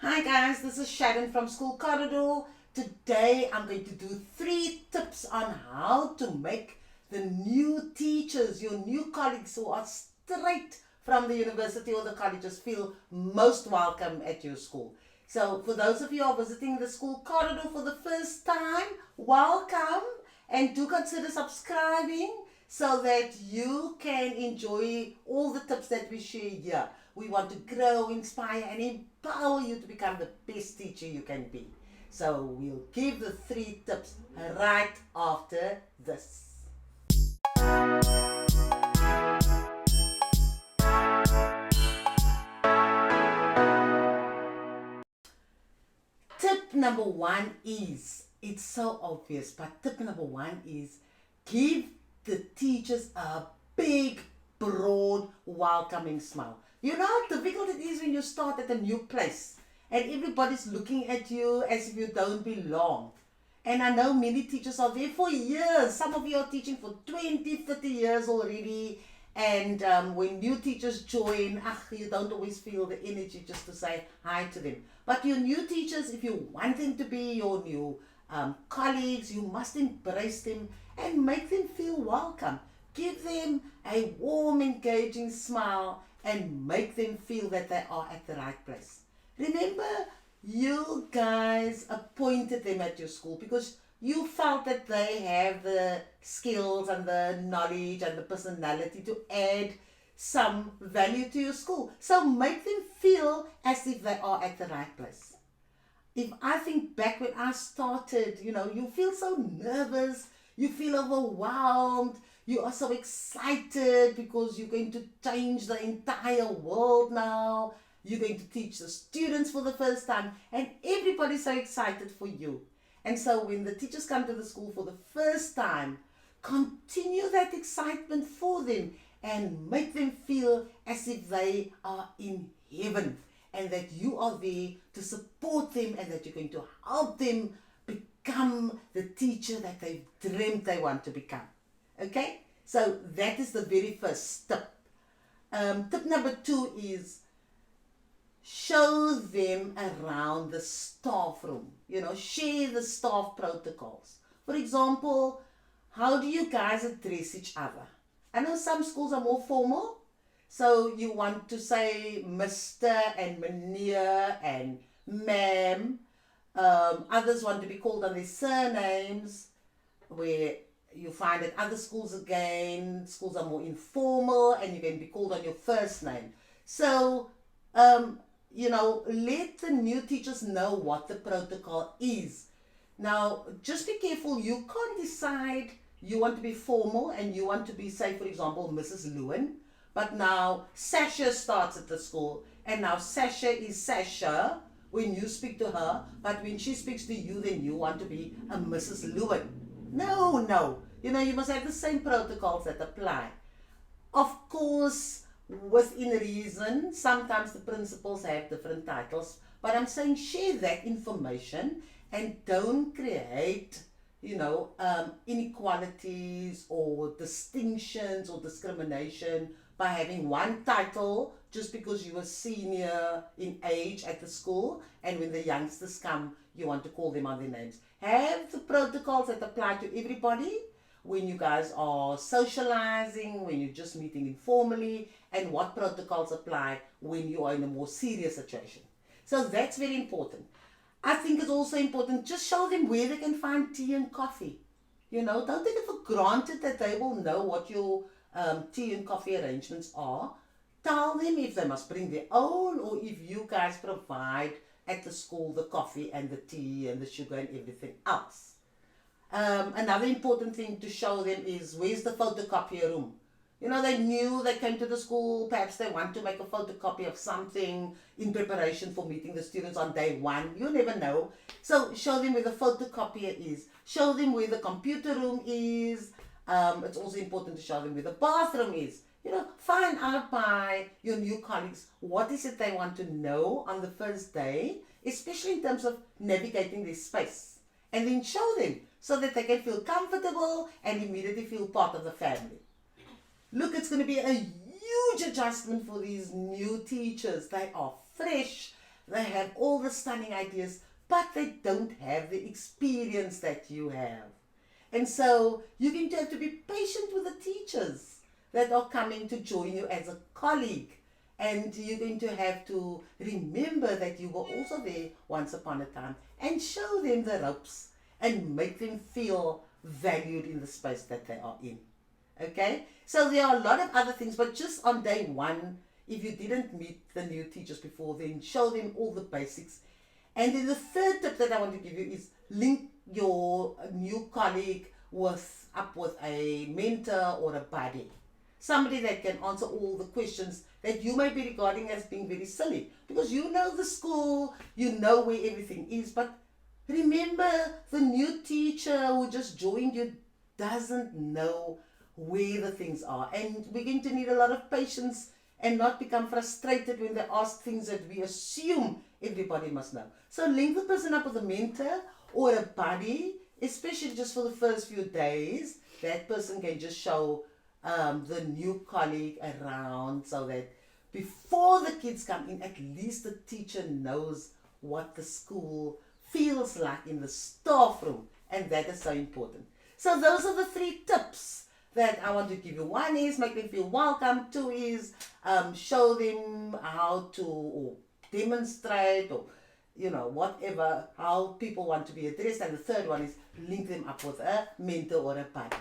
Hi guys, this is Sharon from School Corridor. Today I'm going to do 3 tips on how to make the new teachers, your new colleagues who are straight from the university or the colleges feel most welcome at your school. So for those of you who are visiting the School Corridor for the first time, welcome, and do consider subscribing so that you can enjoy all the tips that we share here. We want to grow, inspire, and empower you to become the best teacher you can be. So we'll give the 3 tips right after this. Tip number 1 is, it's so obvious, but tip number 1 is give the teachers a big, broad, welcoming smile. You know how difficult it is when you start at a new place and everybody's looking at you as if you don't belong. And I know many teachers are there for years. Some of you are teaching for 20, 30 years already. And when new teachers join, you don't always feel the energy just to say hi to them. But your new teachers, if you want them to be your new colleagues, you must embrace them and make them feel welcome. Give them a warm, engaging smile and make them feel that they are at the right place. Remember, you guys appointed them at your school because you felt that they have the skills and the knowledge and the personality to add some value to your school. So make them feel as if they are at the right place. If I think back when I started, you feel so nervous, you feel overwhelmed, you are so excited because you're going to change the entire world now. You're going to teach the students for the first time, and everybody's so excited for you. And so when the teachers come to the school for the first time, continue that excitement for them and make them feel as if they are in heaven and that you are there to support them and that you're going to help them become the teacher that they've dreamt they want to become. Okay? So that is the very first tip. Tip number 2 is show them around the staff room. Share the staff protocols. For example, how do you guys address each other? I know some schools are more formal, so you want to say Mr. and Meneer and Ma'am. Others want to be called on their surnames, where you find that other schools schools are more informal and you can be called on your first name. So, let the new teachers know what the protocol is. Now, just be careful. You can't decide you want to be formal and you want to be, say, for example, Mrs. Lewin. But now Sasha starts at the school and now Sasha is Sasha when you speak to her. But when she speaks to you, then you want to be a Mrs. Lewin. No. You must have the same protocols that apply. Of course, within reason, sometimes the principals have different titles, but I'm saying share that information and don't create, inequalities or distinctions or discrimination by having one title just because you were senior in age at the school, and when the youngsters come, you want to call them on their names. Have the protocols that apply to everybody when you guys are socializing, when you're just meeting informally, and what protocols apply when you are in a more serious situation. So that's very important. I think it's also important, just show them where they can find tea and coffee. Don't take it for granted that they will know what your tea and coffee arrangements are. Tell them if they must bring their own or if you guys provide at the school the coffee and the tea and the sugar and everything else. Another important thing to show them is where's the photocopier room. They came to the school, perhaps they want to make a photocopy of something in preparation for meeting the students on day 1. You never know. So show them where the photocopier is. Show them where the computer room is. It's also important to show them where the bathroom is. Find out by your new colleagues what is it they want to know on the first day, especially in terms of navigating their space. And then show them so that they can feel comfortable and immediately feel part of the family. Look, it's going to be a huge adjustment for these new teachers. They are fresh. they have all the stunning ideas, but they don't have the experience that you have. And so you're going to have to be patient with the teachers that are coming to join you as a colleague. And you're going to have to remember that you were also there once upon a time, and show them the ropes and make them feel valued in the space that they are in. Okay? So there are a lot of other things, but just on day one, if you didn't meet the new teachers before, then show them all the basics. And then the third tip that I want to give you is link your new colleague up with a mentor or a buddy. Somebody that can answer all the questions that you may be regarding as being very silly. Because you know the school, you know where everything is, but remember, the new teacher who just joined you doesn't know where the things are. And we're going to need a lot of patience and not become frustrated when they ask things that we assume everybody must know. So link the person up with a mentor or a buddy, especially just for the first few days. That person can just show the new colleague around, so that before the kids come in, at least the teacher knows what the school feels like in the staff room, and that is so important. So those are the 3 tips that I want to give you. 1 is make them feel welcome. 2 is show them how to, or demonstrate, or whatever, how people want to be addressed. And the third one is link them up with a mentor or a buddy.